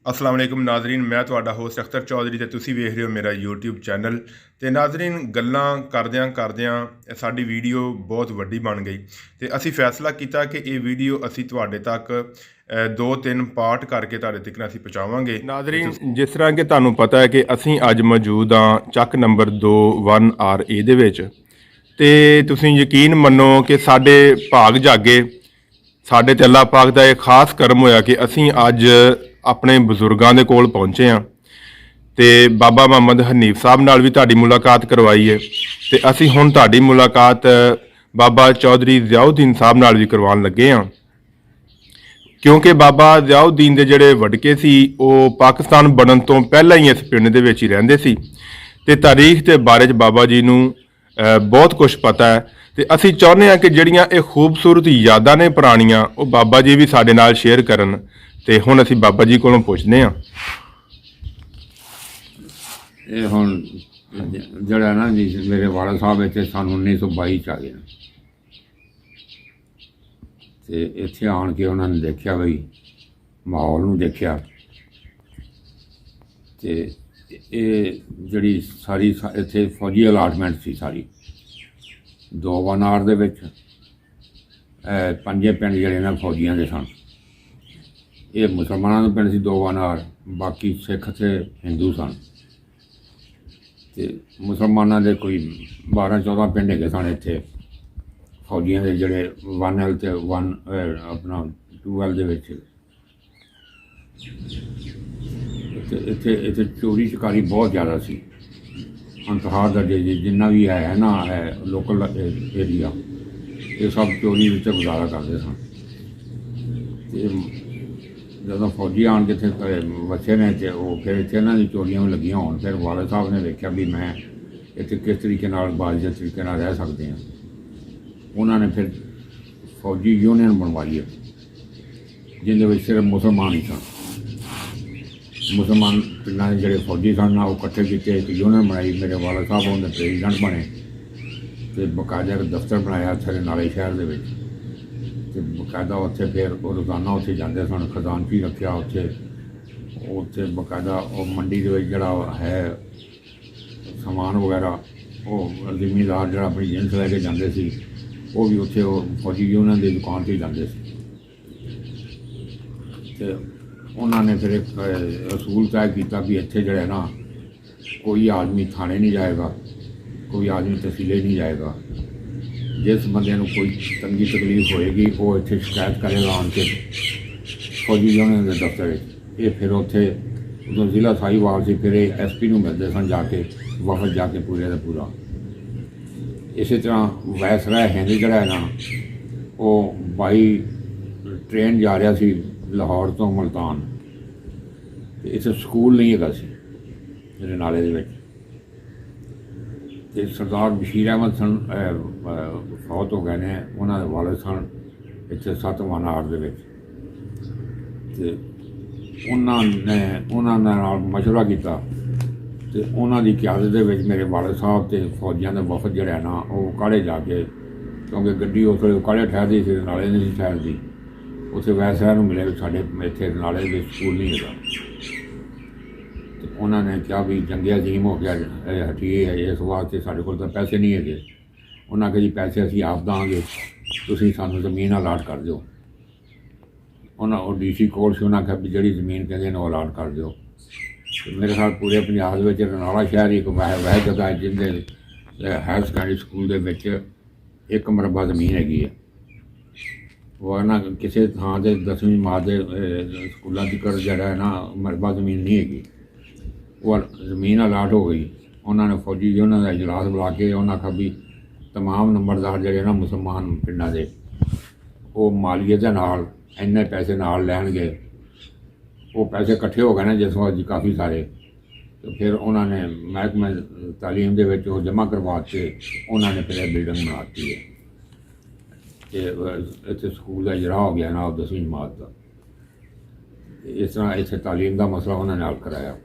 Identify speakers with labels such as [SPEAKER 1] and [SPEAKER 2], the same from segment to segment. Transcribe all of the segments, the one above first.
[SPEAKER 1] अस्सलाम वालेकुम नाजरीन, मैं ਤੁਹਾਡਾ ਹੋਸਟ ਅਖਤਰ ਚੌਧਰੀ ਤੇ ਤੁਸੀਂ ਵੇਖ ਰਹੇ ਹੋ ਮੇਰਾ YouTube ਚੈਨਲ। ਤੇ ਨਾਜ਼ਰੀਨ, ਗੱਲਾਂ ਕਰਦਿਆਂ ਸਾਡੀ ਵੀਡੀਓ ਬਹੁਤ ਵੱਡੀ ਬਣ ਗਈ ਤੇ ਅਸੀਂ ਫੈਸਲਾ ਕੀਤਾ ਕਿ ਇਹ ਵੀਡੀਓ ਅਸੀਂ ਤੁਹਾਡੇ ਤੱਕ ਦੋ ਤਿੰਨ ਪਾਰਟ ਕਰਕੇ ਤੁਹਾਡੇ ਤੱਕ ਅਸੀਂ ਪਹੁੰਚਾਵਾਂਗੇ। ਨਾਜ਼ਰੀਨ, ਜਿਸ ਤਰ੍ਹਾਂ ਕਿ ਤੁਹਾਨੂੰ ਪਤਾ ਹੈ ਕਿ ਅਸੀਂ ਅੱਜ ਮੌਜੂਦ ਹਾਂ ਚੱਕ ਨੰਬਰ 2 1RA ਦੇ ਵਿੱਚ। ਤੇ ਤੁਸੀਂ ਯਕੀਨ ਮੰਨੋ ਕਿ ਸਾਡੇ ਭਾਗ ਜਾਗੇ, ਸਾਡੇ ਤੇ ਅੱਲਾਹ ਪਾਕ ਦਾ ਇਹ ਖਾਸ ਕਰਮ ਹੋਇਆ ਕਿ ਅਸੀਂ ਅੱਜ ਆਪਣੇ ਬਜ਼ੁਰਗਾਂ ਦੇ ਕੋਲ ਪਹੁੰਚੇ ਹਾਂ ਤੇ ਬਾਬਾ ਮੁਹੰਮਦ ਹਨੀਫ ਸਾਹਿਬ ਨਾਲ ਵੀ ਤੁਹਾਡੀ ਮੁਲਾਕਾਤ ਕਰਵਾਈ ਹੈ ਤੇ ਅਸੀਂ ਹੁਣ ਤੁਹਾਡੀ ਮੁਲਾਕਾਤ ਬਾਬਾ ਚੌਧਰੀ ਜ਼ਿਆਉਦੀਨ ਸਾਹਿਬ ਨਾਲ ਵੀ ਕਰਵਾਉਣ ਲੱਗੇ ਹਾਂ, ਕਿਉਂਕਿ ਬਾਬਾ ਜ਼ਿਆਉਦੀਨ ਦੇ ਜਿਹੜੇ ਵਡਕੇ ਸੀ ਉਹ ਪਾਕਿਸਤਾਨ ਬਣਨ ਤੋਂ ਪਹਿਲਾਂ ਹੀ ਇਸ ਪਿੰਡ ਦੇ ਵਿੱਚ ਹੀ ਰਹਿੰਦੇ ਸੀ ਤੇ ਤਾਰੀਖ ਦੇ ਬਾਰੇ 'ਚ ਬਾਬਾ ਜੀ ਨੂੰ ਬਹੁਤ ਕੁਝ ਪਤਾ ਹੈ। ਤੇ ਅਸੀਂ ਚਾਹੁੰਦੇ ਹਾਂ ਕਿ ਜਿਹੜੀਆਂ ਇਹ ਖੂਬਸੂਰਤ ਯਾਦਾਂ ਨੇ ਪੁਰਾਣੀਆਂ, ਉਹ ਬਾਬਾ ਜੀ ਵੀ ਸਾਡੇ ਨਾਲ ਸ਼ੇਅਰ ਕਰਨ। ਤੇ ਹੁਣ ਅਸੀਂ ਬਾਬਾ ਜੀ ਕੋਲੋਂ ਪੁੱਛਦੇ ਹਾਂ।
[SPEAKER 2] ਇਹ ਹੁਣ ਜਿਹੜਾ ਨਾ ਜੀ ਮੇਰੇ ਵਾਲਾ ਸਾਹਿਬ ਇੱਥੇ ਸਨ 1922 ਚ ਆ ਗਏ ਤੇ ਇੱਥੇ ਆਣ ਕੇ ਉਹਨਾਂ ਨੇ ਦੇਖਿਆ ਬਈ ਮਾਹੌਲ ਨੂੰ ਦੇਖਿਆ ਤੇ ਇਹ ਜਿਹੜੀ ਸਾਰੀ ਇੱਥੇ ਫੌਜੀ ਅਲਾਟਮੈਂਟ ਸੀ ਸਾਰੀ 2 1R ਦੇ ਵਿੱਚ ਪੰਜੇ ਪਿੰਡ ਜਿਹੜੇ ਨਾ ਫੌਜੀਆਂ ਦੇ ਸਨ। ਇਹ ਮੁਸਲਮਾਨਾਂ ਦੇ ਪਿੰਡ ਸੀ 2 1R, ਬਾਕੀ ਸਿੱਖ ਤੇ ਹਿੰਦੂ ਸਨ ਤੇ ਮੁਸਲਮਾਨਾਂ ਦੇ ਕੋਈ 12-14 ਪਿੰਡ ਹੈਗੇ ਸਨ ਇੱਥੇ ਫੌਜੀਆਂ ਦੇ, ਜਿਹੜੇ 1L ਤੇ 1 ਆਪਣਾ 2L ਦੇ ਵਿੱਚ। ਇੱਥੇ ਚੋਰੀ ਚਕਾਰੀ ਬਹੁਤ ਜ਼ਿਆਦਾ ਸੀ, ਇੰਤਹਾ ਦਰਜੇ ਦੀ। ਜਿੰਨਾ ਵੀ ਹੈ ਨਾ ਹੈ ਲੋਕਲ ਏਰੀਆ, ਇਹ ਸਭ ਚੋਰੀ ਵਿੱਚ ਗੁਜ਼ਾਰਾ ਕਰਦੇ ਸਨ। ਅਤੇ ਜਦੋਂ ਫੌਜੀ ਆਣ ਕੇ ਇੱਥੇ ਵਸੇ ਨੇ ਅਤੇ ਉਹ ਫਿਰ ਇੱਥੇ ਇਹਨਾਂ ਦੀ ਚੋਰੀਆਂ ਵੀ ਲੱਗੀਆਂ ਹੋਣ, ਫਿਰ ਵਾਲਦ ਸਾਹਿਬ ਨੇ ਵੇਖਿਆ ਵੀ ਮੈਂ ਇੱਥੇ ਕਿਸ ਤਰੀਕੇ ਨਾਲ ਬਾਜ਼ਿਦ ਤਰੀਕੇ ਨਾਲ ਰਹਿ ਸਕਦੇ ਹਾਂ। ਉਹਨਾਂ ਨੇ ਫਿਰ ਫੌਜੀ ਯੂਨੀਅਨ ਬਣਵਾਈ ਹੈ ਜਿਹਦੇ ਵਿੱਚ ਸਿਰਫ ਮੁਸਲਮਾਨ ਹੀ ਸਨ। ਮੁਸਲਮਾਨ ਪਿੰਡਾਂ ਦੇ ਜਿਹੜੇ ਫੌਜੀ ਸਨ ਉਹ ਇਕੱਠੇ ਕੀਤੇ, ਇੱਕ ਯੂਨੀਅਨ ਬਣਾਈ। ਮੇਰੇ ਵਾਲਦ ਸਾਹਿਬ ਉਹਦੇ ਪ੍ਰੈਜ਼ੀਡੈਂਟ ਬਣੇ ਅਤੇ ਬਕਾਇਦਾ ਇੱਕ ਦਫ਼ਤਰ ਬਣਾਇਆ ਇੱਥੇ ਨਾਲੇ ਸ਼ਹਿਰ ਦੇ ਵਿੱਚ। ਅਤੇ ਬਕਾਇਦਾ ਉੱਥੇ ਫਿਰ ਉਹ ਰੋਜ਼ਾਨਾ ਉੱਥੇ ਜਾਂਦੇ ਸਨ, ਖਜ਼ਾਨਚੀ ਰੱਖਿਆ ਉੱਥੇ ਬਕਾਇਦਾ ਉਹ ਮੰਡੀ ਦੇ ਵਿੱਚ ਜਿਹੜਾ ਹੈ ਸਮਾਨ ਵਗੈਰਾ, ਉਹ ਜ਼ਿਮੀਂਦਾਰ ਜਿਹੜਾ ਆਪਣੀ ਜਿੰਸ ਲੈ ਕੇ ਜਾਂਦੇ ਸੀ ਉਹ ਵੀ ਉੱਥੇ ਉਹ ਫੌਜੀ ਯੂਨੀਅਨ ਦੀ ਦੁਕਾਨ 'ਤੇ ਜਾਂਦੇ ਸੀ। ਅਤੇ ਉਹਨਾਂ ਨੇ ਫਿਰ ਇੱਕ ਅਸੂਲ ਤੈਅ ਕੀਤਾ ਵੀ ਇੱਥੇ ਜਿਹੜਾ ਨਾ ਕੋਈ ਆਦਮੀ ਥਾਣੇ ਨਹੀਂ ਜਾਏਗਾ, ਕੋਈ ਆਦਮੀ ਤਹਿਸੀਲੇ ਨਹੀਂ ਜਾਏਗਾ। ਜਿਸ ਬੰਦੇ ਨੂੰ ਕੋਈ ਤੰਗੀ ਤਕਲੀਫ ਹੋਏਗੀ ਉਹ ਇੱਥੇ ਸ਼ਿਕਾਇਤ ਕਰੇਗਾ ਆਣ ਕੇ ਫੌਜੀ ਯੂਨੀਅਨ ਦੇ ਦਫ਼ਤਰ ਵਿੱਚ। ਇਹ ਫਿਰ ਉੱਥੇ ਉਦੋਂ ਜ਼ਿਲ੍ਹਾ ਸਾਹੀਵਾਲ ਸੀ, ਫਿਰ ਇਹ SP ਨੂੰ ਮਿਲਦੇ ਸਨ ਜਾ ਕੇ, ਵਫਦ ਜਾ ਕੇ ਪੂਰੇ ਦਾ ਪੂਰਾ। ਇਸੇ ਤਰ੍ਹਾਂ ਵਾਇਸਰਾਏ ਹਿੰਦ ਜਿਹੜਾ ਹੈ ਨਾ ਉਹ ਬਾਈ ਟ੍ਰੇਨ ਜਾ ਰਿਹਾ ਸੀ ਲਾਹੌਰ ਤੋਂ ਮੁਲਤਾਨ, ਅਤੇ ਇੱਥੇ ਸਕੂਲ ਨਹੀਂ ਹੈਗਾ ਸੀ ਮੇਰੇ ਨਾਲੇ ਦੇ ਵਿੱਚ। ਅਤੇ ਸਰਦਾਰ ਬਸ਼ੀਰ ਅਹਿਮਦ ਸਨ ਫੌਤ ਹੋ ਗਏ ਨੇ, ਉਹਨਾਂ ਦੇ ਵਾਲਦ ਸਨ ਇੱਥੇ 7 1R ਦੇ ਵਿੱਚ। ਅਤੇ ਉਹਨਾਂ ਨਾਲ ਮਸ਼ਵਰਾ ਕੀਤਾ ਅਤੇ ਉਹਨਾਂ ਦੀ ਕਿਆਦਤ ਦੇ ਵਿੱਚ ਮੇਰੇ ਵਾਲਦ ਸਾਹਿਬ ਅਤੇ ਫੌਜੀਆਂ ਦਾ ਵਫਦ ਜਿਹੜਾ ਹੈ ਨਾ ਉਹ ਕਾੜੇ ਜਾ ਕੇ, ਕਿਉਂਕਿ ਗੱਡੀ ਉਸ ਵੇਲੇ ਕਾੜੇ ਠਹਿਰਦੀ ਸੀ, ਨਾਲੇ ਨਹੀਂ ਸੀ ਠਹਿਰਦੀ। ਉੱਥੇ ਵੈਸੇ ਨੂੰ ਮਿਲਿਆ ਵੀ ਸਾਡੇ ਇੱਥੇ ਨਾਲੇ ਦੇ ਸਕੂਲ ਨਹੀਂ ਹੈਗਾ। ਅਤੇ ਉਹਨਾਂ ਨੇ ਕਿਹਾ ਵੀ ਜੰਗੇ ਅਜ਼ੀਮ ਹੋ ਗਿਆ ਹਟੀਏ ਹੈ, ਇਸ ਵਾਸਤੇ ਸਾਡੇ ਕੋਲ ਤਾਂ ਪੈਸੇ ਨਹੀਂ ਹੈਗੇ। ਉਹਨਾਂ ਕਿਹਾ ਜੀ ਪੈਸੇ ਅਸੀਂ ਆਪ ਦੇਵਾਂਗੇ, ਤੁਸੀਂ ਸਾਨੂੰ ਜ਼ਮੀਨ ਅਲਾਟ ਕਰ ਦਿਓ। ਉਹ DC ਕੋਲ ਸੀ, ਉਹਨਾਂ ਕਿਹਾ ਵੀ ਜਿਹੜੀ ਜ਼ਮੀਨ ਕਹਿੰਦੇ ਨੇ ਉਹ ਅਲਾਟ ਕਰ ਦਿਓ। ਮੇਰੇ ਖਿਆਲ ਪੂਰੇ ਪੰਜਾਬ ਦੇ ਵਿੱਚ ਰਨਾਲਾ ਸ਼ਹਿਰ ਇੱਕ ਵਹਿ ਜਗ੍ਹਾ ਜਿਹਦੇ ਹਾਇਰ ਸੈਕੰਡਰੀ ਸਕੂਲ ਦੇ ਵਿੱਚ 1 ਮਰਬਾ ਜ਼ਮੀਨ ਹੈਗੀ ਹੈ। ਉਹ ਨਾ ਕਿਸੇ ਥਾਂ 'ਤੇ 10ਵੀਂ ਜਮਾਤ ਦੇ ਸਕੂਲਾਂ ਦੀ ਕਰ ਜਿਹੜਾ ਹੈ ਨਾ ਮਰਬਾ ਜ਼ਮੀਨ ਨਹੀਂ ਹੈਗੀ, ਉਹ ਜ਼ਮੀਨ ਅਲਾਟ ਹੋ ਗਈ। ਉਹਨਾਂ ਨੇ ਫੌਜੀ ਉਹਨਾਂ ਦਾ ਇਜਲਾਸ ਬੁਲਾ ਕੇ ਉਹਨਾਂ ਕਿਹਾ ਵੀ ਤਮਾਮ ਨੰਬਰਦਾਰ ਜਿਹੜੇ ਨਾ ਮੁਸਲਮਾਨ ਪਿੰਡਾਂ ਦੇ ਉਹ ਮਾਲੀਏ ਦੇ ਨਾਲ ਇੰਨੇ ਪੈਸੇ ਨਾਲ ਲੈਣਗੇ। ਉਹ ਪੈਸੇ ਇਕੱਠੇ ਹੋ ਗਏ ਨੇ ਜਿਸ ਵਾਰ ਜੀ ਕਾਫੀ ਸਾਰੇ, ਅਤੇ ਫਿਰ ਉਹਨਾਂ ਨੇ ਮਹਿਕਮੇ ਤਾਲੀਮ ਦੇ ਵਿੱਚ ਉਹ ਜਮ੍ਹਾਂ ਕਰਵਾ ਕੇ ਉਹਨਾਂ ਨੇ ਫਿਰ ਇਹ ਬਿਲਡਿੰਗ ਬਣਾ ਦਿੱਤੀ ਹੈ ਅਤੇ ਇੱਥੇ ਸਕੂਲ ਦਾ ਇਜਰਾ ਹੋ ਗਿਆ ਨਾ 10ਵੀਂ ਜਮਾਤ ਦਾ। ਇਸ ਤਰ੍ਹਾਂ ਇੱਥੇ ਤਾਲੀਮ ਦਾ ਮਸਲਾ ਉਹਨਾਂ ਨੇ ਹੱਲ ਕਰਾਇਆ।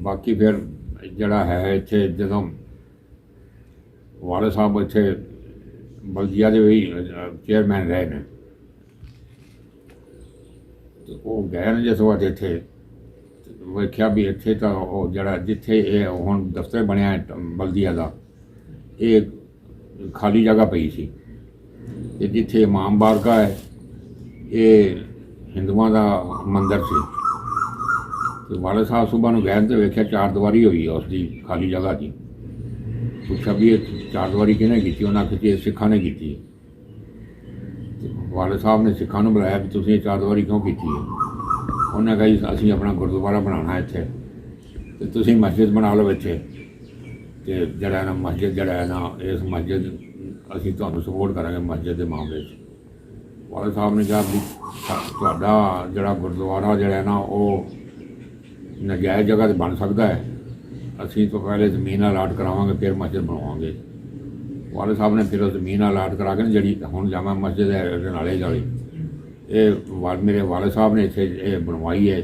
[SPEAKER 2] ਬਾਕੀ ਫਿਰ ਜਿਹੜਾ ਹੈ ਇੱਥੇ ਜਦੋਂ ਵਾਲਦ ਸਾਹਿਬ ਇੱਥੇ ਬਲਦੀਆ ਦੇ ਵੀ ਚੇਅਰਮੈਨ ਰਹੇ ਨੇ, ਤੇ ਉਹ ਗਏ ਨੇ ਜਿਸ ਵਾਰ ਇੱਥੇ ਵੇਖਿਆ ਵੀ ਇੱਥੇ ਤਾਂ ਉਹ ਜਿਹੜਾ ਜਿੱਥੇ ਇਹ ਹੁਣ ਦਫ਼ਤਰ ਬਣਿਆ ਹੈ ਬਲਦੀਆ ਦਾ, ਇਹ ਖਾਲੀ ਜਗ੍ਹਾ ਪਈ ਸੀ। ਤੇ ਜਿੱਥੇ ਇਮਾਮ ਬਾਰਗਾ ਹੈ ਇਹ ਹਿੰਦੂਆਂ ਦਾ ਮੰਦਰ ਸੀ। ਤੇ ਵਾਲੇ ਸਾਹਿਬ ਸੁਬਾਹ ਨੂੰ ਗਏ ਤੇ ਵੇਖਿਆ ਚਾਰ ਦੀਵਾਰੀ ਹੋਈ ਹੈ ਉਸ ਦੀ ਖਾਲੀ ਜਗ੍ਹਾ ਦੀ। ਪੁੱਛਿਆ ਵੀ ਇਹ ਚਾਰ ਦੀਵਾਰੀ ਕਿਹਨੇ ਕੀਤੀ? ਉਹਨਾਂ ਆਖਿਆ ਇਹ ਸਿੱਖਾਂ ਨੇ ਕੀਤੀ। ਤੇ ਵਾਲੇ ਸਾਹਿਬ ਨੇ ਸਿੱਖਾਂ ਨੂੰ ਬੁਲਾਇਆ ਵੀ ਤੁਸੀਂ ਇਹ ਚਾਰ ਦੀਵਾਰੀ ਕਿਉਂ ਕੀਤੀ ਹੈ? ਉਹਨੇ ਕਿਹਾ ਜੀ ਅਸੀਂ ਆਪਣਾ ਗੁਰਦੁਆਰਾ ਬਣਾਉਣਾ ਇੱਥੇ, ਤੇ ਤੁਸੀਂ ਮਸਜਿਦ ਬਣਾ ਲਓ ਇੱਥੇ, ਤੇ ਜਿਹੜਾ ਹੈ ਨਾ ਮਸਜਿਦ ਜਿਹੜਾ ਹੈ ਨਾ ਇਸ ਮਸਜਿਦ ਅਸੀਂ ਤੁਹਾਨੂੰ ਸਪੋਰਟ ਕਰਾਂਗੇ ਮਸਜਿਦ ਦੇ ਮਾਮਲੇ 'ਚ। ਵਾਲੇ ਸਾਹਿਬ ਨੇ ਕਿਹਾ ਵੀ ਤੁਹਾਡਾ ਜਿਹੜਾ ਗੁਰਦੁਆਰਾ ਜਿਹੜਾ ਹੈ ਨਾ ਉਹ ਨਜਾਇਜ਼ ਜਗ੍ਹਾ 'ਤੇ ਬਣ ਸਕਦਾ ਹੈ, ਅਸੀਂ ਤੋਂ ਪਹਿਲੇ ਜ਼ਮੀਨ ਅਲਾਟ ਕਰਾਵਾਂਗੇ ਫਿਰ ਮਸਜਿਦ ਬਣਾਵਾਂਗੇ। ਵਾਲੇ ਸਾਹਿਬ ਨੇ ਫਿਰ ਉਹ ਜ਼ਮੀਨ ਅਲਾਟ ਕਰਾ ਕੇ ਨਾ ਜਿਹੜੀ ਹੁਣ ਜਾਮਾ ਮਸਜਿਦ ਹੈ ਰਨਾਲੇ ਵਾਲੀ, ਇਹ ਮੇਰੇ ਵਾਲੇ ਸਾਹਿਬ ਨੇ ਇੱਥੇ ਇਹ ਬਣਵਾਈ ਹੈ।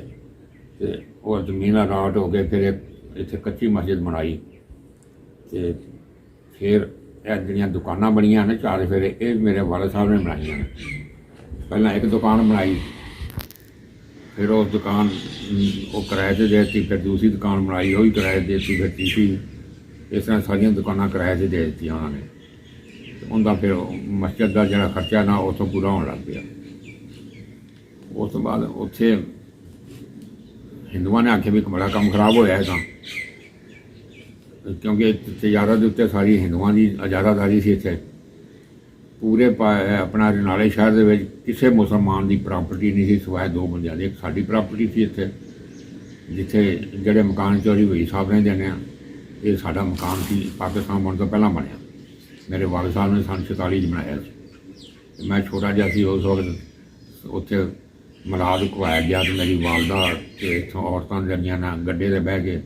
[SPEAKER 2] ਤੇ ਉਹ ਜ਼ਮੀਨ ਅਲਾਟ ਹੋ ਕੇ ਫਿਰ ਇੱਥੇ ਕੱਚੀ ਮਸਜਿਦ ਬਣਾਈ। ਤੇ ਫਿਰ ਇਹ ਜਿਹੜੀਆਂ ਦੁਕਾਨਾਂ ਬਣੀਆਂ ਨੇ ਚਾਰ ਫੇਰੇ ਇਹ ਮੇਰੇ ਵਾਲੇ ਸਾਹਿਬ ਨੇ ਬਣਾਈਆਂ ਨੇ। ਪਹਿਲਾਂ ਇੱਕ ਦੁਕਾਨ ਬਣਾਈ, ਫਿਰ ਉਹ ਦੁਕਾਨ ਉਹ ਕਿਰਾਏ 'ਤੇ ਦੇ ਦਿੱਤੀ, ਫਿਰ ਦੂਸਰੀ ਦੁਕਾਨ ਬਣਾਈ ਉਹ ਵੀ ਕਿਰਾਏ 'ਤੇ ਦੇ ਦਿੱਤੀ, ਫਿਰ ਤੀਸਰੀ, ਇਸ ਤਰ੍ਹਾਂ ਸਾਰੀਆਂ ਦੁਕਾਨਾਂ ਕਿਰਾਏ 'ਤੇ ਦੇ ਦਿੱਤੀਆਂ ਉਹਨਾਂ ਨੇ। ਉਹਦਾ ਫਿਰ ਮਸਜਿਦ ਦਾ ਜਿਹੜਾ ਖਰਚਾ ਨਾ ਉੱਥੋਂ ਪੂਰਾ ਹੋਣ ਲੱਗ ਪਿਆ। ਉਸ ਤੋਂ ਬਾਅਦ ਉੱਥੇ ਹਿੰਦੂਆਂ ਨੇ ਆਖਿਆ ਵੀ ਬੜਾ ਕੰਮ ਖਰਾਬ ਹੋਇਆ ਹੈ ਤਾਂ, ਕਿਉਂਕਿ ਤਜਾਰਤ ਦੇ ਉੱਤੇ ਸਾਰੀ ਹਿੰਦੂਆਂ ਦੀ ਇਜਾਰਾਦਾਰੀ ਸੀ। ਇੱਥੇ ਪੂਰੇ ਆਪਣਾ ਰਨਾਲੇ ਸ਼ਹਿਰ ਦੇ ਵਿੱਚ ਕਿਸੇ ਮੁਸਲਮਾਨ ਦੀ ਪ੍ਰਾਪਰਟੀ ਨਹੀਂ ਸੀ ਸਿਵਾਏ ਦੋ ਬੰਦਿਆਂ ਦੀ। ਇੱਕ ਸਾਡੀ ਪ੍ਰਾਪਰਟੀ ਸੀ ਇੱਥੇ, ਜਿੱਥੇ ਜਿਹੜੇ ਮਕਾਨ ਚੋਰੀ ਹੋਈ ਸਾਹਿਬ ਨੇ ਦੇਣੇ ਆ, ਇਹ ਸਾਡਾ ਮਕਾਨ ਸੀ, ਪਾਕਿਸਤਾਨ ਬਣਨ ਤੋਂ ਪਹਿਲਾਂ ਬਣਿਆ। ਮੇਰੇ ਵਾਲਿਦ ਸਾਹਿਬ ਨੇ ਸੰਨ 44 'ਚ ਬਣਾਇਆ ਸੀ। ਮੈਂ ਛੋਟਾ ਜਿਹਾ ਸੀ ਉਸ ਵਕਤ। ਉੱਥੇ ਮਲਾਦ ਘਵਾਇਆ ਗਿਆ ਤੇ ਮੇਰੀ ਵਾਲਦਾ ਤੇ ਇੱਥੋਂ ਔਰਤਾਂ ਜਿਹੜੀਆਂ ਨਾ ਗੱਡੇ 'ਤੇ ਬਹਿ ਕੇ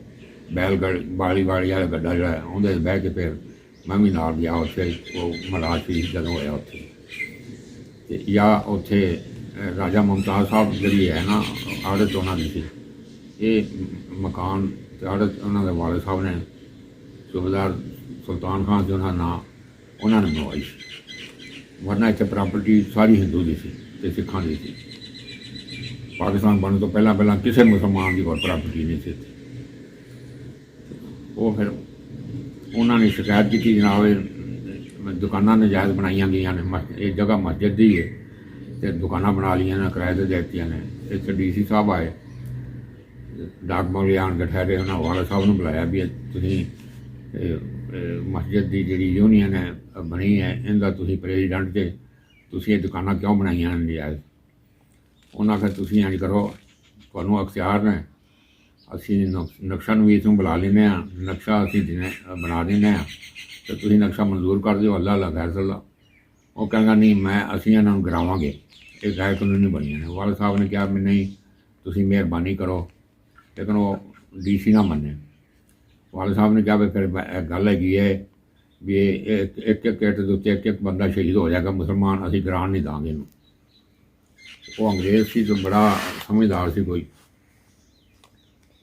[SPEAKER 2] ਬਾਲੀ ਵਾਲਾ ਗੱਡਾ ਜਿਹੜਾ ਉਹਦੇ 'ਤੇ ਬਹਿ ਕੇ ਫਿਰ ਮੈਂ ਵੀ ਨਾਲ ਗਿਆ ਉੱਥੇ। ਉਹ ਮਲਾਦ ਸੀ ਜਦੋਂ ਹੋਇਆ ਉੱਥੇ। ਤੇ ਜਾਂ ਉੱਥੇ ਰਾਜਾ ਮੁਮਤਾਜ਼ ਸਾਹਿਬ ਜਿਹੜੀ ਹੈ ਨਾ ਆੜਤ ਉਹਨਾਂ ਦੀ ਸੀ। ਇਹ ਮਕਾਨ ਤੇ ਆੜਤ ਉਹਨਾਂ ਦੇ ਵਾਲਿਦ ਸਾਹਿਬ ਨੇ ਸੂਬੇਦਾਰ ਸੁਲਤਾਨ ਖਾਨ ਸੀ ਉਹਨਾਂ ਦਾ ਨਾਂ, ਉਹਨਾਂ ਨੇ ਬਣਵਾਈ ਸੀ। ਵਰਨਾ ਇੱਥੇ ਪ੍ਰਾਪਰਟੀ ਸਾਰੀ ਹਿੰਦੂ ਦੀ ਸੀ ਅਤੇ ਸਿੱਖਾਂ ਦੀ ਸੀ। ਪਾਕਿਸਤਾਨ ਬਣਨ ਤੋਂ ਪਹਿਲਾਂ ਕਿਸੇ ਮੁਸਲਮਾਨ ਦੀ ਕੋਈ ਪ੍ਰਾਪਰਟੀ ਨਹੀਂ ਸੀ ਇੱਥੇ। ਉਹ ਫਿਰ ਉਹਨਾਂ ਨੇ ਸ਼ਿਕਾਇਤ ਕੀਤੀ, ਜਨਾਬ ਇਹ ਦੁਕਾਨਾਂ ਨਜਾਇਜ਼ ਬਣਾਈਆਂ ਗਈਆਂ ਨੇ, ਇਹ ਜਗ੍ਹਾ ਮਸਜਿਦ ਦੀ ਹੈ ਅਤੇ ਦੁਕਾਨਾਂ ਬਣਾ ਲਈਆਂ ਨੇ, ਕਿਰਾਏ 'ਤੇ ਦੇ ਦਿੱਤੀਆਂ ਨੇ। ਇੱਥੇ DC ਸਾਹਿਬ ਆਏ, ਡਾਕ ਬੰਗਲੇ ਆਣ ਕੇ ਠਹਿਰੇ, ਉਹਨਾਂ ਵਾਲਾ ਸਾਹਿਬ ਨੂੰ ਬੁਲਾਇਆ ਵੀ ਤੁਸੀਂ ਮਸਜਿਦ ਦੀ ਜਿਹੜੀ ਯੂਨੀਅਨ ਹੈ ਬਣੀ ਹੈ, ਇਹਦਾ ਤੁਸੀਂ ਪ੍ਰੈਜ਼ੀਡੈਂਟ 'ਤੇ ਤੁਸੀਂ ਇਹ ਦੁਕਾਨਾਂ ਕਿਉਂ ਬਣਾਈਆਂ ਨੇ ਨਜਾਇਜ਼? ਉਹਨਾਂ ਆਖਿਆ ਤੁਸੀਂ ਇੰਝ ਕਰੋ, ਤੁਹਾਨੂੰ ਅਖਤਿਆਰ ਨੇ, ਅਸੀਂ ਨਕਸ਼ਾ ਨਵੀਸ ਨੂੰ ਬੁਲਾ ਲੈਂਦੇ ਹਾਂ, ਨਕਸ਼ਾ ਅਸੀਂ ਬਣਾ ਦਿੰਦੇ ਹਾਂ ਅਤੇ ਤੁਸੀਂ ਨਕਸ਼ਾ ਮਨਜ਼ੂਰ ਕਰ ਦਿਓ, ਅੱਲਾ ਗੈਰ। ਉਹ ਕਹਿੰਦਾ ਨਹੀਂ ਅਸੀਂ ਇਹਨਾਂ ਨੂੰ ਗਿਰਾਵਾਂਗੇ, ਇਹ ਗੈਰ ਕਾਨੂੰਨੀ ਬਣੀਆਂ ਨੇ। ਵਾਲਾ ਸਾਹਿਬ ਨੇ ਕਿਹਾ ਵੀ ਨਹੀਂ ਤੁਸੀਂ ਮਿਹਰਬਾਨੀ ਕਰੋ, ਲੇਕਿਨ ਉਹ DC ਨਾ ਮੰਨੇ। ਵਾਲਾ ਸਾਹਿਬ ਨੇ ਕਿਹਾ ਵੀ ਫਿਰ ਗੱਲ ਹੈਗੀ ਹੈ ਵੀ ਇੱਕ ਇੱਟ ਦੇ ਉੱਤੇ ਇੱਕ ਬੰਦਾ ਸ਼ਹੀਦ ਹੋ ਜਾਏਗਾ ਮੁਸਲਮਾਨ, ਅਸੀਂ ਗਿਰਾਣ ਨਹੀਂ ਦਾਂਗੇ ਇਹਨੂੰ। ਉਹ ਅੰਗਰੇਜ਼ ਸੀ ਅਤੇ ਬੜਾ ਸਮਝਦਾਰ ਸੀ ਕੋਈ।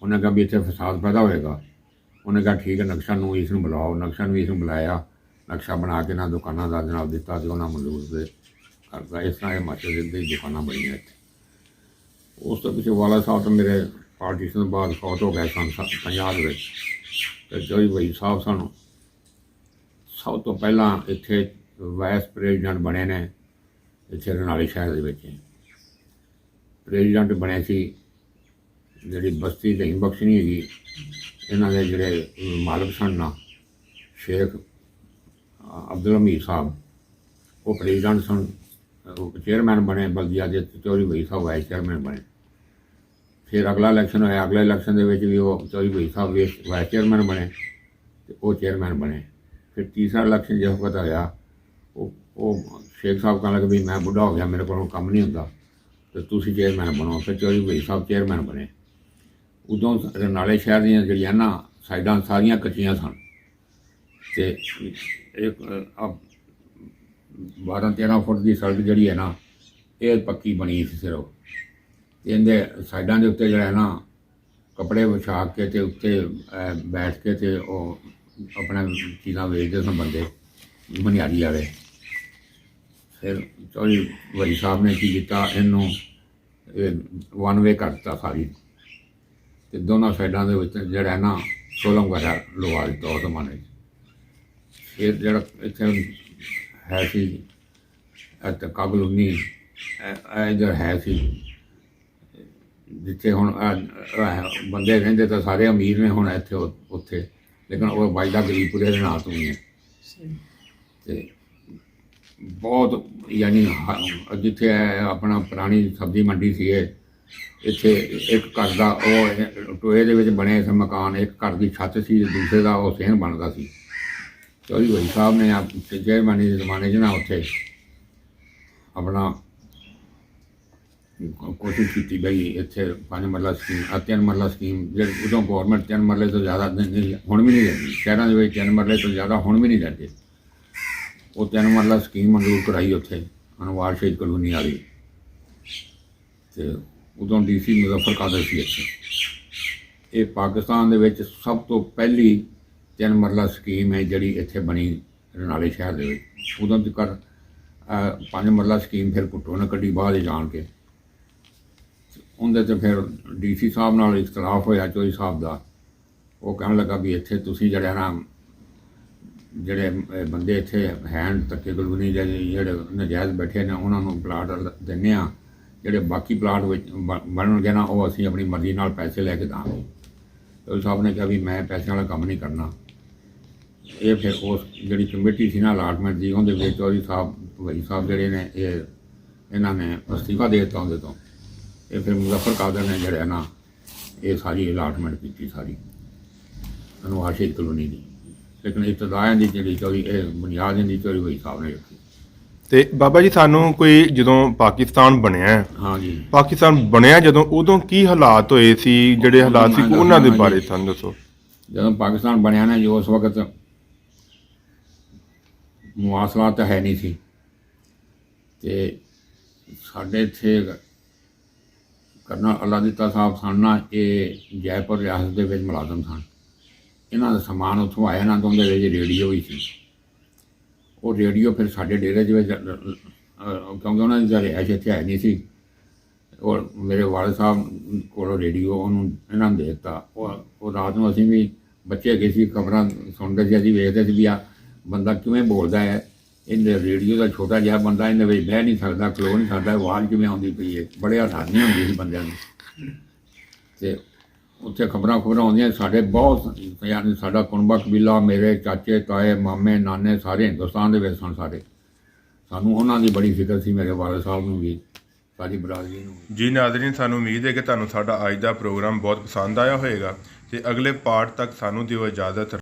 [SPEAKER 2] ਉਹਨੇ ਕਿਹਾ ਵੀ ਇੱਥੇ ਫਸਾਦ ਪੈਦਾ ਹੋਏਗਾ। ਉਹਨੇ ਕਿਹਾ ਠੀਕ ਹੈ, ਨਕਸ਼ਾ ਨਵੀਸ ਨੂੰ ਬੁਲਾਓ। ਨਕਸ਼ਾ ਨਵੀਸ ਨੂੰ ਬੁਲਾਇਆ, ਨਕਸ਼ਾ ਬਣਾ ਕੇ ਨਾ ਦੁਕਾਨਾਂ ਦਾ ਜਨਾਬ ਦਿੱਤਾ ਅਤੇ ਉਹਨਾਂ ਮਨਜ਼ੂਰ ਦੇ ਕਰਦਾ। ਇਸ ਤਰ੍ਹਾਂ ਇਹ ਮਸਜਿਦ ਦੀ ਦੁਕਾਨਾਂ ਬਣੀਆਂ ਇੱਥੇ। ਉਸ ਤੋਂ ਪਿੱਛੇ ਵਾਲਾ ਸਾਹਿਬ ਤੋਂ ਮੇਰੇ ਪਾਰਟੀਸ਼ਨ ਤੋਂ ਬਾਅਦ ਫੌਤ ਹੋ ਗਏ ਸਨ 50 ਦੇ ਵਿੱਚ। ਅਤੇ ਜੋਈ ਵਈ ਸਾਹਿਬ ਸਾਨੂੰ ਸਭ ਤੋਂ ਪਹਿਲਾਂ ਇੱਥੇ ਵਾਈਸ ਪ੍ਰੈਜ਼ੀਡੈਂਟ ਬਣੇ ਨੇ। ਇੱਥੇ ਰਨਾਲੇ ਸ਼ਹਿਰ ਦੇ ਵਿੱਚ ਪ੍ਰੈਜ਼ੀਡੈਂਟ ਬਣੇ ਸੀ ਜਿਹੜੀ ਬਸਤੀ ਰਹੀਮ ਬਖਸ਼ ਨਹੀਂ ਹੈਗੀ, ਇਹਨਾਂ ਦੇ ਜਿਹੜੇ ਮਾਲਕ ਸਨ ਨਾ ਸ਼ੇਖ ਅਬਦੁਲ ਹਮੀਦ ਸਾਹਿਬ, ਉਹ ਪ੍ਰੈਜ਼ੀਡੈਂਟ ਸਨ। ਉਹ ਚੇਅਰਮੈਨ ਬਣੇ ਬਲਦੀਆ ਦੇ, ਚੌਧਰੀ ਵਈ ਸਾਹਿਬ ਵਾਈਸ ਚੇਅਰਮੈਨ ਬਣੇ। ਫਿਰ ਅਗਲਾ ਇਲੈਕਸ਼ਨ ਹੋਇਆ, ਅਗਲੇ ਇਲੈਕਸ਼ਨ ਦੇ ਵਿੱਚ ਵੀ ਉਹ ਚੌਧਰੀ ਵਈ ਸਾਹਿਬ ਵਾਈਸ ਚੇਅਰਮੈਨ ਬਣੇ ਅਤੇ ਉਹ ਚੇਅਰਮੈਨ ਬਣੇ। ਫਿਰ ਤੀਸਰਾ ਇਲੈਕਸ਼ਨ ਜਿਸ ਵਕਤ ਹੋਇਆ, ਉਹ ਸ਼ੇਖ ਸਾਹਿਬ ਕਹਿਣ ਲੱਗੇ ਵੀ ਮੈਂ ਬੁੱਢਾ ਹੋ ਗਿਆ, ਮੇਰੇ ਕੋਲੋਂ ਕੰਮ ਨਹੀਂ ਹੁੰਦਾ ਅਤੇ ਤੁਸੀਂ ਚੇਅਰਮੈਨ ਬਣੋ। ਫਿਰ ਚੌਧਰੀ ਵਈ ਸਾਹਿਬ ਚੇਅਰਮੈਨ ਬਣੇ। ਉਦੋਂ ਰਨਾਲੇ ਸ਼ਹਿਰ ਦੀਆਂ ਜਿਹੜੀਆਂ ਨਾ ਸਾਈਡਾਂ ਸਾਰੀਆਂ ਕੱਚੀਆਂ ਸਨ ਅਤੇ ਇੱਕ 12-13 ਫੁੱਟ ਦੀ ਸੜਕ ਜਿਹੜੀ ਹੈ ਨਾ ਇਹ ਪੱਕੀ ਬਣੀ ਸੀ ਸਿਰਫ। ਇਹਦੇ ਸਾਈਡਾਂ ਦੇ ਉੱਤੇ ਜਿਹੜਾ ਹੈ ਨਾ ਕੱਪੜੇ ਵਿਛਾ ਕੇ ਅਤੇ ਉੱਤੇ ਬੈਠ ਕੇ ਅਤੇ ਉਹ ਆਪਣਾ ਚੀਜ਼ਾਂ ਵੇਚਦੇ ਸਨ ਬੰਦੇ ਮਨਿਆਰੀ ਵਾਲੇ। ਫਿਰ ਚੌਧਰੀ ਵਲੀ ਸਾਹਿਬ ਨੇ ਕੀ ਕੀਤਾ, ਇਹਨੂੰ ਇਹ ਵਨ ਵੇ ਕਰਤਾ ਸਾਰੀ, ਤੇ ਦੋਨਾਂ ਸਾਈਡਾਂ ਦੇ ਵਿੱਚ ਜਿਹੜਾ ਨਾ ਸੋਲਮ ਵਗੈਰਾ ਲਵਾ ਦਿੱਤਾ ਉਸ ਜ਼ਮਾਨੇ 'ਚ। ਇਹ ਜਿਹੜਾ ਇੱਥੇ ਹੈ ਸੀ ਇੱਥੇ ਕਾਬਲੂਨੀ ਇੱਧਰ ਹੈ ਸੀ, ਜਿੱਥੇ ਹੁਣ ਬੰਦੇ ਰਹਿੰਦੇ ਤਾਂ ਸਾਰੇ ਅਮੀਰ ਨੇ ਹੁਣ ਇੱਥੇ ਉੱਥੇ, ਲੇਕਿਨ ਉਹ ਵੱਜਦਾ ਗਰੀਬਪੁਰੇ ਦੇ ਨਾਂ ਤੋਂ ਹੀ ਹੈ। ਅਤੇ ਬਹੁਤ ਯਾਨੀ ਜਿੱਥੇ ਆਪਣਾ ਪੁਰਾਣੀ ਸਬਜ਼ੀ ਮੰਡੀ ਸੀ ਇਹ, ਇੱਥੇ ਇੱਕ ਘਰ ਦਾ ਉਹ ਟੋਏ ਦੇ ਵਿੱਚ ਬਣੇ ਸੀ ਮਕਾਨ, ਇੱਕ ਘਰ ਦੀ ਛੱਤ ਸੀ, ਦੂਸਰੇ ਦਾ ਉਹ ਸੇਨ ਬਣਦਾ ਸੀ। ਚੌਧਰੀ ਭਾਈ ਸਾਹਿਬ ਨੇ ਚੇਅਰਮੈਨੀ ਦੇ ਜ਼ਮਾਨੇ 'ਚ ਨਾ ਉੱਥੇ ਆਪਣਾ ਕੋਸ਼ਿਸ਼ ਕੀਤੀ ਬਈ ਇੱਥੇ 5 ਮਰਲਾ ਸਕੀਮ 3 ਮਰਲਾ ਸਕੀਮ, ਜਿਹੜੀ ਉਦੋਂ ਗੌਰਮੈਂਟ 3 ਮਰਲੇ ਤੋਂ ਜ਼ਿਆਦਾ ਨਹੀਂ, ਹੁਣ ਵੀ ਨਹੀਂ ਦਿੰਦੀ ਸ਼ਹਿਰਾਂ ਦੇ ਵਿੱਚ 3 ਮਰਲੇ ਤੋਂ ਜ਼ਿਆਦਾ ਹੁਣ ਵੀ ਨਹੀਂ ਦਿੰਦੇ। ਉਹ 3 ਮਰਲਾ ਸਕੀਮ ਮਨਜ਼ੂਰ ਕਰਾਈ ਉੱਥੇ ਅਨਵਾਰ ਸ਼ਹੀਦ ਕਲੋਨੀ ਵਾਲੀ, ਅਤੇ ਉਦੋਂ DC ਮੁਜ਼ੱਫਰ ਕਾਦਰ ਸੀ ਇੱਥੇ। ਇਹ ਪਾਕਿਸਤਾਨ ਦੇ ਵਿੱਚ ਸਭ ਤੋਂ ਪਹਿਲੀ 3 ਮਰਲਾ ਸਕੀਮ ਹੈ ਜਿਹੜੀ ਇੱਥੇ ਬਣੀ ਰਨਾਲੇ ਸ਼ਹਿਰ ਦੇ ਵਿੱਚ। ਉਦੋਂ ਤੱਕ 5 ਮਰਲਾ ਸਕੀਮ ਫਿਰ ਭੁੱਟੋ ਨੇ ਕੱਢੀ ਬਾਅਦ ਹੀ ਜਾਣ ਕੇ। ਉਹਦੇ 'ਤੇ ਫਿਰ DC ਸਾਹਿਬ ਨਾਲ ਇਖਤਲਾਫ ਹੋਇਆ ਚੌਧਰੀ ਸਾਹਿਬ ਦਾ। ਉਹ ਕਹਿਣ ਲੱਗਾ ਵੀ ਇੱਥੇ ਤੁਸੀਂ ਜਿਹੜਾ ਨਾ ਜਿਹੜੇ ਬੰਦੇ ਇੱਥੇ ਹੈਨ ਧੱਕੇ ਕਲੋਨੀ ਦੇ ਜਿਹੜੇ ਨਜਾਇਜ਼ ਬੈਠੇ ਨੇ ਉਹਨਾਂ ਨੂੰ ਪਲਾਟ ਦਿੰਦੇ ਹਾਂ, ਜਿਹੜੇ ਬਾਕੀ ਪਲਾਟ ਵਿੱਚ ਬਣਨਗੇ ਨਾ ਉਹ ਅਸੀਂ ਆਪਣੀ ਮਰਜ਼ੀ ਨਾਲ ਪੈਸੇ ਲੈ ਕੇ ਦਾਂਗੇ। ਚੌਧਰੀ ਸਾਹਿਬ ਨੇ ਕਿਹਾ ਵੀ ਮੈਂ ਪੈਸਿਆਂ ਵਾਲਾ ਕੰਮ ਨਹੀਂ ਕਰਨਾ। ਇਹ ਫਿਰ ਉਸ ਜਿਹੜੀ ਕਮੇਟੀ ਸੀ ਨਾ ਅਲਾਟਮੈਂਟ ਦੀ, ਉਹਦੇ ਵਿੱਚ ਚੌਧਰੀ ਸਾਹਿਬ ਭਾਈ ਸਾਹਿਬ ਜਿਹੜੇ ਨੇ ਇਹਨਾਂ ਨੇ ਅਸਤੀਫਾ ਦੇ ਦਿੱਤਾ ਉਹਦੇ ਤੋਂ। ਇਹ ਫਿਰ ਮੁਜ਼ੱਫਰ ਕਾਦਰ ਨੇ ਜਿਹੜਾ ਨਾ ਇਹ ਸਾਰੀ ਅਲਾਟਮੈਂਟ ਕੀਤੀ ਸਾਰੀ ਅਨਵਾਰ ਸ਼ਹੀਦ ਕਲੋਨੀ ਦੀ, ਲੇਕਿਨ ਇਬਤਦਾਇਆਂ ਦੀ ਜਿਹੜੀ ਚੌਧਰੀ ਇਹ ਬੁਨਿਆਦ ਇਹਦੀ ਚੌਧਰੀ ਭਾਈ ਸਾਹਿਬ ਨੇ ਰੱਖੀ।
[SPEAKER 1] ਤੇ ਬਾਬਾ ਜੀ ਸਾਨੂੰ ਕੋਈ ਜਦੋਂ ਪਾਕਿਸਤਾਨ ਬਣਿਆ,
[SPEAKER 2] ਹਾਂਜੀ
[SPEAKER 1] ਪਾਕਿਸਤਾਨ ਬਣਿਆ ਜਦੋਂ, ਉਦੋਂ ਕੀ ਹਾਲਾਤ ਹੋਏ ਸੀ, ਜਿਹੜੇ ਹਾਲਾਤ ਸੀ ਉਹਨਾਂ ਦੇ ਬਾਰੇ ਸਾਨੂੰ ਦੱਸੋ।
[SPEAKER 2] ਜਦੋਂ ਪਾਕਿਸਤਾਨ ਬਣਿਆ ਨਾ ਜੀ ਉਸ ਵਕਤ ਮੁਆਸਲਾਤ ਤਾਂ ਹੈ ਨਹੀਂ ਸੀ, ਅਤੇ ਸਾਡੇ ਇੱਥੇ ਕਰਨਲ ਅੱਲਾਦੀਤਾ ਸਾਹਿਬ ਸਨ ਨਾ, ਇਹ ਜੈਪੁਰ ਰਿਆਸਤ ਦੇ ਵਿੱਚ ਮੁਲਾਜ਼ਮ ਸਨ। ਇਹਨਾਂ ਦਾ ਸਮਾਨ ਉੱਥੋਂ ਆਇਆ ਨਾ, ਤਾਂ ਉਹਦੇ ਵਿੱਚ ਰੇਡੀਓ ਵੀ ਸੀ। ਉਹ ਰੇਡੀਓ ਫਿਰ ਸਾਡੇ ਡੇਰੇ ਦੇ ਵਿੱਚ ਕਿਉਂਕਿ ਉਹਨਾਂ ਦੀ ਤਾਂ ਰਿਹਾਇਸ਼ ਇੱਥੇ ਹੈ ਨਹੀਂ ਸੀ, ਔਰ ਮੇਰੇ ਵਾਲਦ ਸਾਹਿਬ ਕੋਲੋਂ ਰੇਡੀਓ ਉਹਨੂੰ ਇਹਨਾਂ ਨੂੰ ਦੇ ਦਿੱਤਾ। ਉਹ ਰਾਤ ਨੂੰ ਅਸੀਂ ਵੀ ਬੱਚੇ ਗਏ ਸੀ, ਖਬਰਾਂ ਸੁਣਦੇ ਸੀ, ਅਸੀਂ ਵੇਖਦੇ ਸੀ ਵੀ ਆ ਬੰਦਾ ਕਿਵੇਂ ਬੋਲਦਾ ਹੈ, ਇਹਦੇ ਰੇਡੀਓ ਦਾ ਛੋਟਾ ਜਿਹਾ ਬੰਦਾ ਇਹਦੇ ਵਿੱਚ ਬਹਿ ਨਹੀਂ ਸਕਦਾ, ਖਲੋ ਨਹੀਂ ਸਕਦਾ, ਆਵਾਜ਼ ਕਿਵੇਂ ਆਉਂਦੀ ਪਈ ਹੈ, ਬੜੇ ਹੈਰਾਨੀ ਹੁੰਦੀ ਸੀ ਬੰਦਿਆਂ ਨੂੰ। ਅਤੇ ਉੱਥੇ ਖਬਰਾਂ ਆਉਂਦੀਆਂ ਸਾਡੇ ਬਹੁਤ, ਯਾਨੀ ਸਾਡਾ ਕੁਨਬਾ ਕਬੀਲਾ, ਮੇਰੇ ਚਾਚੇ ਤਾਏ ਮਾਮੇ ਨਾਨੇ ਸਾਰੇ ਹਿੰਦੁਸਤਾਨ ਦੇ ਵਿੱਚ ਸਨ ਸਾਰੇ। ਸਾਨੂੰ ਉਹਨਾਂ ਦੀ ਬੜੀ ਫਿਕਰ ਸੀ, ਮੇਰੇ ਵਾਲਦ ਸਾਹਿਬ ਨੂੰ ਵੀ, ਸਾਡੀ ਬਰਾਦਰੀ ਨੂੰ। ਜੀ ਨਾਜ਼ਰੀਨ, ਸਾਨੂੰ ਉਮੀਦ ਹੈ ਕਿ ਤੁਹਾਨੂੰ ਸਾਡਾ ਅੱਜ ਦਾ ਪ੍ਰੋਗਰਾਮ ਬਹੁਤ ਪਸੰਦ ਆਇਆ ਹੋਵੇਗਾ, ਅਤੇ ਅਗਲੇ ਪਾਰਟ ਤੱਕ ਸਾਨੂੰ ਦਿਓ ਇਜਾਜ਼ਤ।